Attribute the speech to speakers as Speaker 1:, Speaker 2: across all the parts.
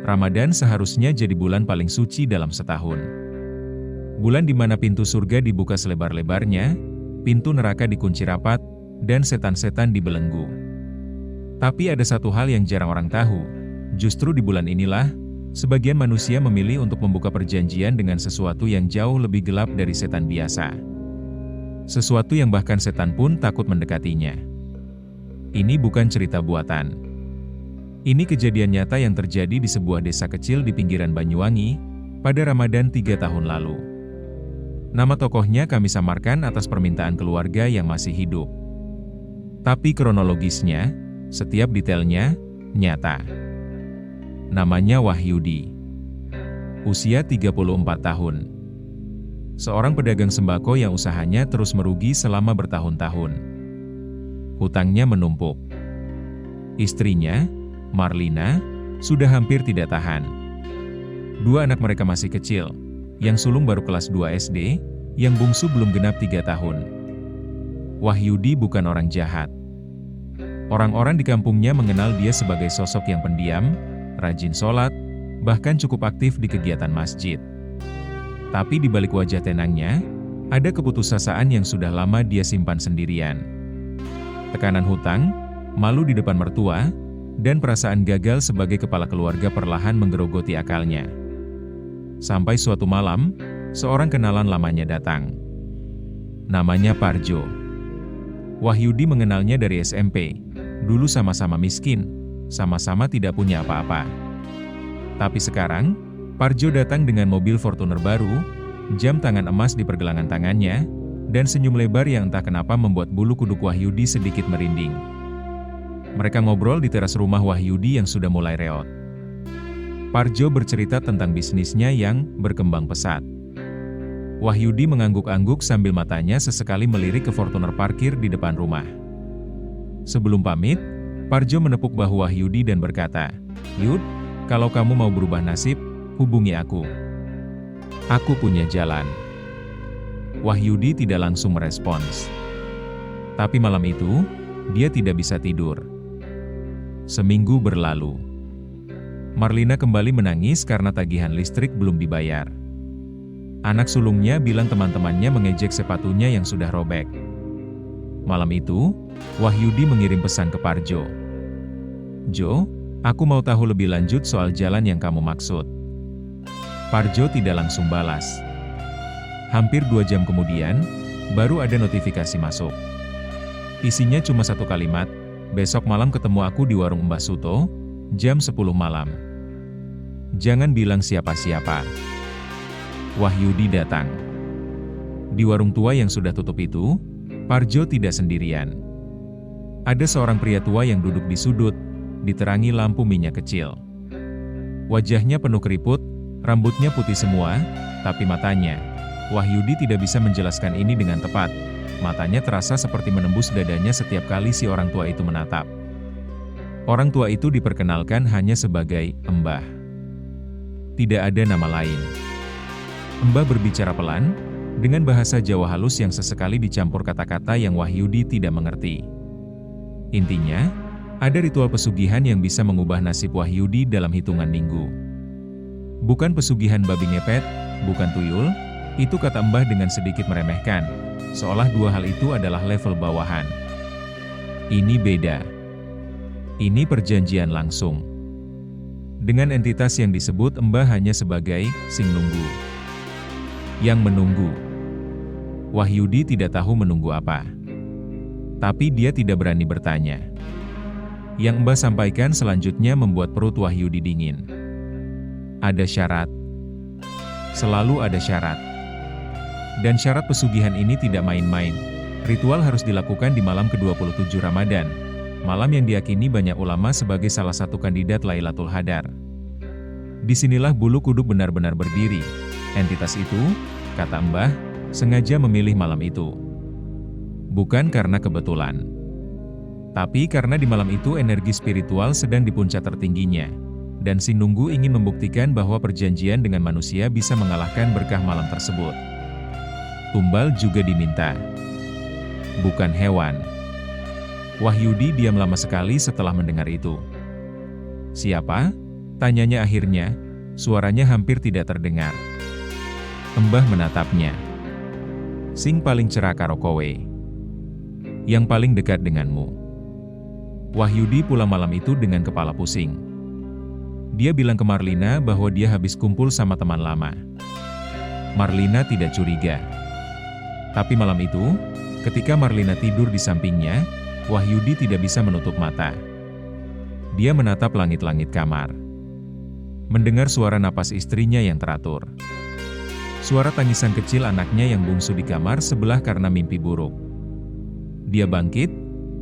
Speaker 1: Ramadan seharusnya jadi bulan paling suci dalam setahun. Bulan di mana pintu surga dibuka selebar-lebarnya, pintu neraka dikunci rapat, dan setan-setan dibelenggu. Tapi ada satu hal yang jarang orang tahu, justru di bulan inilah, sebagian manusia memilih untuk membuka perjanjian dengan sesuatu yang jauh lebih gelap dari setan biasa. Sesuatu yang bahkan setan pun takut mendekatinya. Ini bukan cerita buatan. Ini kejadian nyata yang terjadi di sebuah desa kecil di pinggiran Banyuwangi, pada Ramadan 3 tahun lalu. Nama tokohnya kami samarkan atas permintaan keluarga yang masih hidup. Tapi kronologisnya, setiap detailnya, nyata. Namanya Wahyudi. Usia 34 tahun. Seorang pedagang sembako yang usahanya terus merugi selama bertahun-tahun. Hutangnya menumpuk. Istrinya, Marlina, sudah hampir tidak tahan. 2 anak mereka masih kecil, yang sulung baru kelas 2 SD, yang bungsu belum genap 3 tahun. Wahyudi bukan orang jahat. Orang-orang di kampungnya mengenal dia sebagai sosok yang pendiam, rajin sholat, bahkan cukup aktif di kegiatan masjid. Tapi di balik wajah tenangnya, ada keputusasaan yang sudah lama dia simpan sendirian. Tekanan hutang, malu di depan mertua, dan perasaan gagal sebagai kepala keluarga perlahan menggerogoti akalnya. Sampai suatu malam, seorang kenalan lamanya datang. Namanya Parjo. Wahyudi mengenalnya dari SMP. Dulu sama-sama miskin, sama-sama tidak punya apa-apa. Tapi sekarang, Parjo datang dengan mobil Fortuner baru, jam tangan emas di pergelangan tangannya, dan senyum lebar yang entah kenapa membuat bulu kuduk Wahyudi sedikit merinding. Mereka ngobrol di teras rumah Wahyudi yang sudah mulai reot. Parjo bercerita tentang bisnisnya yang berkembang pesat. Wahyudi mengangguk-angguk sambil matanya sesekali melirik ke Fortuner parkir di depan rumah. Sebelum pamit, Parjo menepuk bahu Wahyudi dan berkata, "Yud, kalau kamu mau berubah nasib, hubungi aku. Aku punya jalan." Wahyudi tidak langsung merespons. Tapi malam itu, dia tidak bisa tidur. Seminggu berlalu. Marlina kembali menangis karena tagihan listrik belum dibayar. Anak sulungnya bilang teman-temannya mengejek sepatunya yang sudah robek. Malam itu, Wahyudi mengirim pesan ke Parjo. "Jo, aku mau tahu lebih lanjut soal jalan yang kamu maksud." Parjo tidak langsung balas. Hampir 2 jam kemudian, baru ada notifikasi masuk. Isinya cuma satu kalimat, "Besok malam ketemu aku di warung Mbah Suto, jam 10 malam. Jangan bilang siapa-siapa." Wahyudi datang. Di warung tua yang sudah tutup itu, Parjo tidak sendirian. Ada seorang pria tua yang duduk di sudut, diterangi lampu minyak kecil. Wajahnya penuh keriput, rambutnya putih semua, tapi matanya, Wahyudi tidak bisa menjelaskan ini dengan tepat. Matanya terasa seperti menembus dadanya setiap kali si orang tua itu menatap. Orang tua itu diperkenalkan hanya sebagai Mbah. Tidak ada nama lain. Mbah berbicara pelan, dengan bahasa Jawa halus yang sesekali dicampur kata-kata yang Wahyudi tidak mengerti. Intinya, ada ritual pesugihan yang bisa mengubah nasib Wahyudi dalam hitungan minggu. Bukan pesugihan babi ngepet, bukan tuyul, itu kata Mbah dengan sedikit meremehkan, seolah 2 hal itu adalah level bawahan. Ini beda. Ini perjanjian langsung. Dengan entitas yang disebut Mbah hanya sebagai sing nunggu. Yang menunggu. Wahyudi tidak tahu menunggu apa. Tapi dia tidak berani bertanya. Yang Mbah sampaikan selanjutnya membuat perut Wahyudi dingin. Ada syarat. Selalu ada syarat. Dan syarat pesugihan ini tidak main-main. Ritual harus dilakukan di malam ke-27 Ramadan, malam yang diyakini banyak ulama sebagai salah satu kandidat Lailatul Qadar. Disinilah bulu kuduk benar-benar berdiri. Entitas itu, kata Mbah, sengaja memilih malam itu. Bukan karena kebetulan. Tapi karena di malam itu energi spiritual sedang di puncak tertingginya. Dan si nunggu ingin membuktikan bahwa perjanjian dengan manusia bisa mengalahkan berkah malam tersebut. Tumbal juga diminta. Bukan hewan. Wahyudi diam lama sekali setelah mendengar itu. Siapa? Tanyanya akhirnya, suaranya hampir tidak terdengar. Embah menatapnya. Sing paling cerah karo kowe. Yang paling dekat denganmu. Wahyudi pulang malam itu dengan kepala pusing. Dia bilang ke Marlina bahwa dia habis kumpul sama teman lama. Marlina tidak curiga. Tapi malam itu, ketika Marlina tidur di sampingnya, Wahyudi tidak bisa menutup mata. Dia menatap langit-langit kamar. Mendengar suara napas istrinya yang teratur. Suara tangisan kecil anaknya yang bungsu di kamar sebelah karena mimpi buruk. Dia bangkit,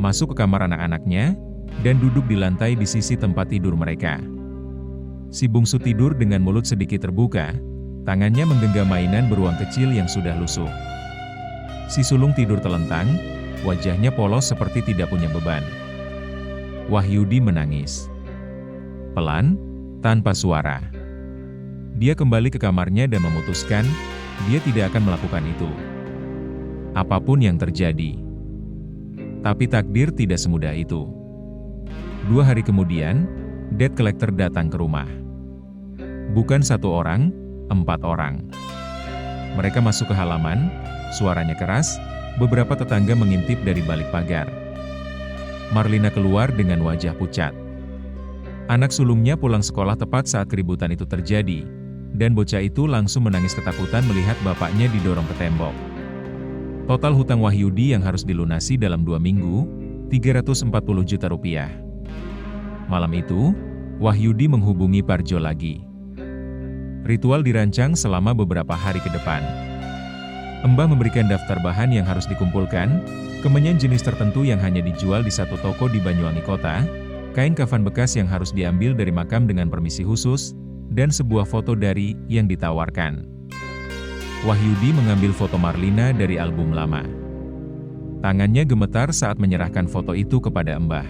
Speaker 1: masuk ke kamar anak-anaknya, dan duduk di lantai di sisi tempat tidur mereka. Si bungsu tidur dengan mulut sedikit terbuka, tangannya menggenggam mainan beruang kecil yang sudah lusuh. Si sulung tidur telentang, wajahnya polos seperti tidak punya beban. Wahyudi menangis. Pelan, tanpa suara. Dia kembali ke kamarnya dan memutuskan, dia tidak akan melakukan itu. Apapun yang terjadi. Tapi takdir tidak semudah itu. 2 hari kemudian, debt collector datang ke rumah. Bukan 1 orang, 4 orang. Mereka masuk ke halaman, suaranya keras, beberapa tetangga mengintip dari balik pagar. Marlina keluar dengan wajah pucat. Anak sulungnya pulang sekolah tepat saat keributan itu terjadi, dan bocah itu langsung menangis ketakutan melihat bapaknya didorong ke tembok. Total hutang Wahyudi yang harus dilunasi dalam 2 minggu, 340 juta rupiah. Malam itu, Wahyudi menghubungi Parjo lagi. Ritual dirancang selama beberapa hari ke depan. Embah memberikan daftar bahan yang harus dikumpulkan, kemenyan jenis tertentu yang hanya dijual di satu toko di Banyuwangi Kota, kain kafan bekas yang harus diambil dari makam dengan permisi khusus, dan sebuah foto dari yang ditawarkan. Wahyudi mengambil foto Marlina dari album lama. Tangannya gemetar saat menyerahkan foto itu kepada Embah.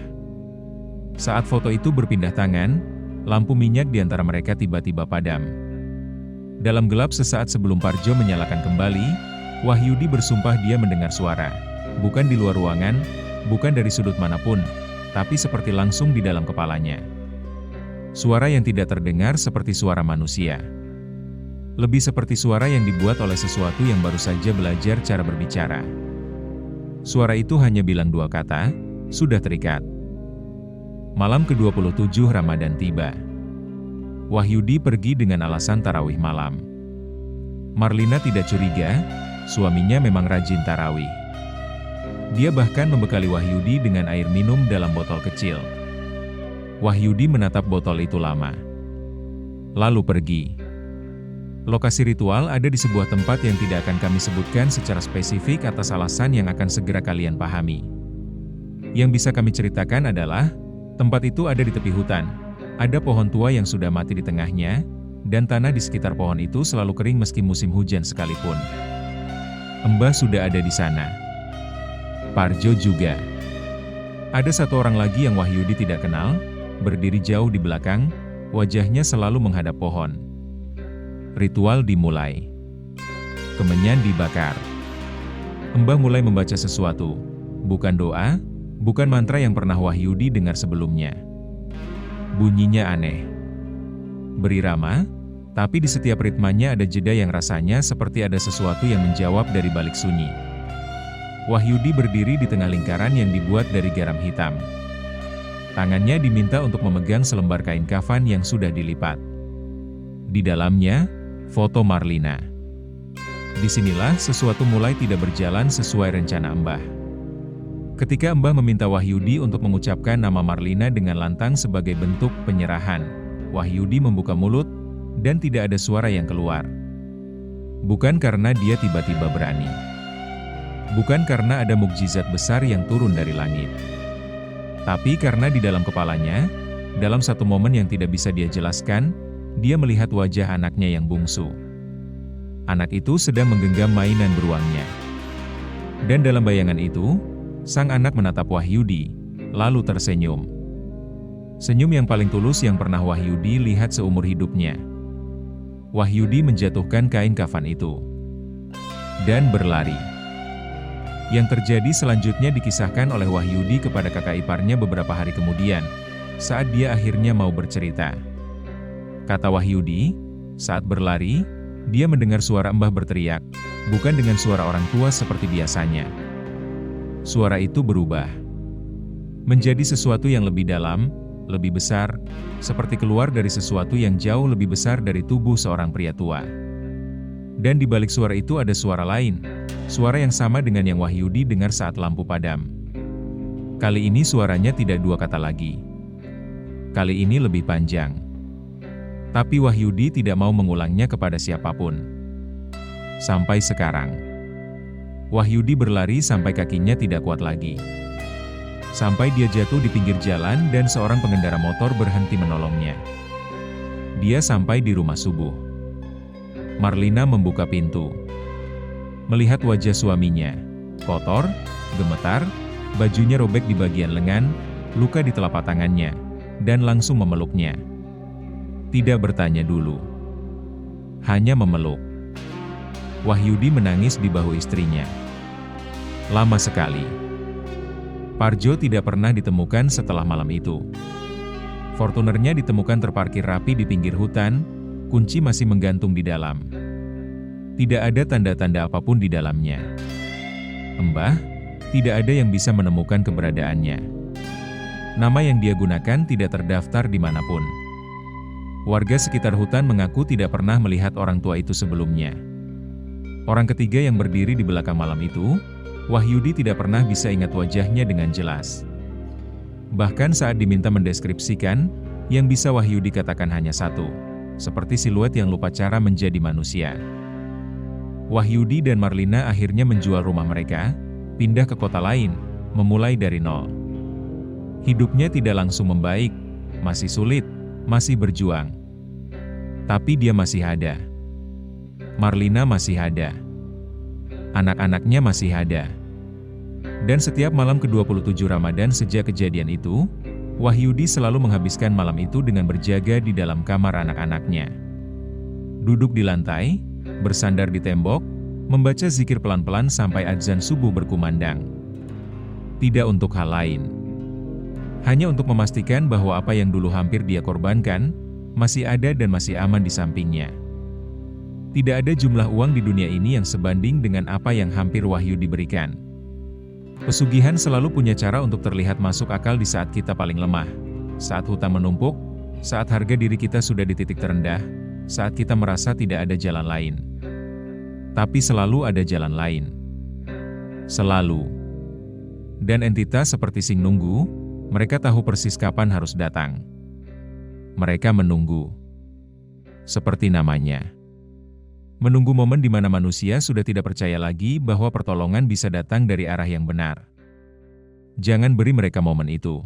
Speaker 1: Saat foto itu berpindah tangan, lampu minyak di antara mereka tiba-tiba padam. Dalam gelap sesaat sebelum Parjo menyalakan kembali, Wahyudi bersumpah dia mendengar suara. Bukan di luar ruangan, bukan dari sudut manapun, tapi seperti langsung di dalam kepalanya. Suara yang tidak terdengar seperti suara manusia. Lebih seperti suara yang dibuat oleh sesuatu yang baru saja belajar cara berbicara. Suara itu hanya bilang 2 kata, sudah terikat. Malam ke-27 Ramadan tiba. Wahyudi pergi dengan alasan tarawih malam. Marlina tidak curiga, suaminya memang rajin tarawih. Dia bahkan membekali Wahyudi dengan air minum dalam botol kecil. Wahyudi menatap botol itu lama. Lalu pergi. Lokasi ritual ada di sebuah tempat yang tidak akan kami sebutkan secara spesifik atas alasan yang akan segera kalian pahami. Yang bisa kami ceritakan adalah, tempat itu ada di tepi hutan. Ada pohon tua yang sudah mati di tengahnya, dan tanah di sekitar pohon itu selalu kering meski musim hujan sekalipun. Embah sudah ada di sana. Parjo juga. Ada 1 orang lagi yang Wahyudi tidak kenal, berdiri jauh di belakang, wajahnya selalu menghadap pohon. Ritual dimulai. Kemenyan dibakar. Embah mulai membaca sesuatu. Bukan doa, bukan mantra yang pernah Wahyudi dengar sebelumnya. Bunyinya aneh. Berirama, tapi di setiap ritmanya ada jeda yang rasanya seperti ada sesuatu yang menjawab dari balik sunyi. Wahyudi berdiri di tengah lingkaran yang dibuat dari garam hitam. Tangannya diminta untuk memegang selembar kain kafan yang sudah dilipat. Di dalamnya, foto Marlina. Disinilah sesuatu mulai tidak berjalan sesuai rencana Embah. Ketika Embah meminta Wahyudi untuk mengucapkan nama Marlina dengan lantang sebagai bentuk penyerahan, Wahyudi membuka mulut, dan tidak ada suara yang keluar. Bukan karena dia tiba-tiba berani. Bukan karena ada mukjizat besar yang turun dari langit. Tapi karena di dalam kepalanya, dalam satu momen yang tidak bisa dia jelaskan, dia melihat wajah anaknya yang bungsu. Anak itu sedang menggenggam mainan beruangnya. Dan dalam bayangan itu, sang anak menatap Wahyudi, lalu tersenyum. Senyum yang paling tulus yang pernah Wahyudi lihat seumur hidupnya. Wahyudi menjatuhkan kain kafan itu. Dan berlari. Yang terjadi selanjutnya dikisahkan oleh Wahyudi kepada kakak iparnya beberapa hari kemudian, saat dia akhirnya mau bercerita. kata Wahyudi. Saat berlari, dia mendengar suara Mbah berteriak, bukan dengan suara orang tua seperti biasanya. Suara itu berubah menjadi sesuatu yang lebih dalam, lebih besar, seperti keluar dari sesuatu yang jauh lebih besar dari tubuh seorang pria tua. Dan di balik suara itu ada suara lain, suara yang sama dengan yang Wahyudi dengar saat lampu padam. Kali ini suaranya tidak dua kata lagi. Kali ini lebih panjang. Tapi Wahyudi tidak mau mengulangnya kepada siapapun. Sampai sekarang, Wahyudi berlari sampai kakinya tidak kuat lagi. Sampai dia jatuh di pinggir jalan dan seorang pengendara motor berhenti menolongnya. Dia sampai di rumah subuh. Marlina membuka pintu. Melihat wajah suaminya, kotor, gemetar, bajunya robek di bagian lengan, luka di telapak tangannya, dan langsung memeluknya. Tidak bertanya dulu. Hanya memeluk. Wahyudi menangis di bahu istrinya. Lama sekali. Parjo tidak pernah ditemukan setelah malam itu. Fortunernya ditemukan terparkir rapi di pinggir hutan, kunci masih menggantung di dalam. Tidak ada tanda-tanda apapun di dalamnya. Mbah, tidak ada yang bisa menemukan keberadaannya. Nama yang dia gunakan tidak terdaftar dimanapun. Warga sekitar hutan mengaku tidak pernah melihat orang tua itu sebelumnya. Orang ketiga yang berdiri di belakang malam itu, Wahyudi tidak pernah bisa ingat wajahnya dengan jelas. Bahkan saat diminta mendeskripsikan, yang bisa Wahyudi katakan hanya satu, seperti siluet yang lupa cara menjadi manusia. Wahyudi dan Marlina akhirnya menjual rumah mereka, pindah ke kota lain, memulai dari nol. Hidupnya tidak langsung membaik, masih sulit, masih berjuang. Tapi dia masih ada. Marlina masih ada. Anak-anaknya masih ada. Dan setiap malam ke-27 Ramadan sejak kejadian itu, Wahyudi selalu menghabiskan malam itu dengan berjaga di dalam kamar anak-anaknya. Duduk di lantai, bersandar di tembok, membaca zikir pelan-pelan sampai azan subuh berkumandang. Tidak untuk hal lain. Hanya untuk memastikan bahwa apa yang dulu hampir dia korbankan, masih ada dan masih aman di sampingnya. Tidak ada jumlah uang di dunia ini yang sebanding dengan apa yang hampir Wahyudi berikan. Pesugihan selalu punya cara untuk terlihat masuk akal di saat kita paling lemah, saat hutang menumpuk, saat harga diri kita sudah di titik terendah, saat kita merasa tidak ada jalan lain. Tapi selalu ada jalan lain. Selalu. Dan entitas seperti Sing Nunggu, mereka tahu persis kapan harus datang. Mereka menunggu. Seperti namanya. Menunggu momen di mana manusia sudah tidak percaya lagi bahwa pertolongan bisa datang dari arah yang benar. Jangan beri mereka momen itu.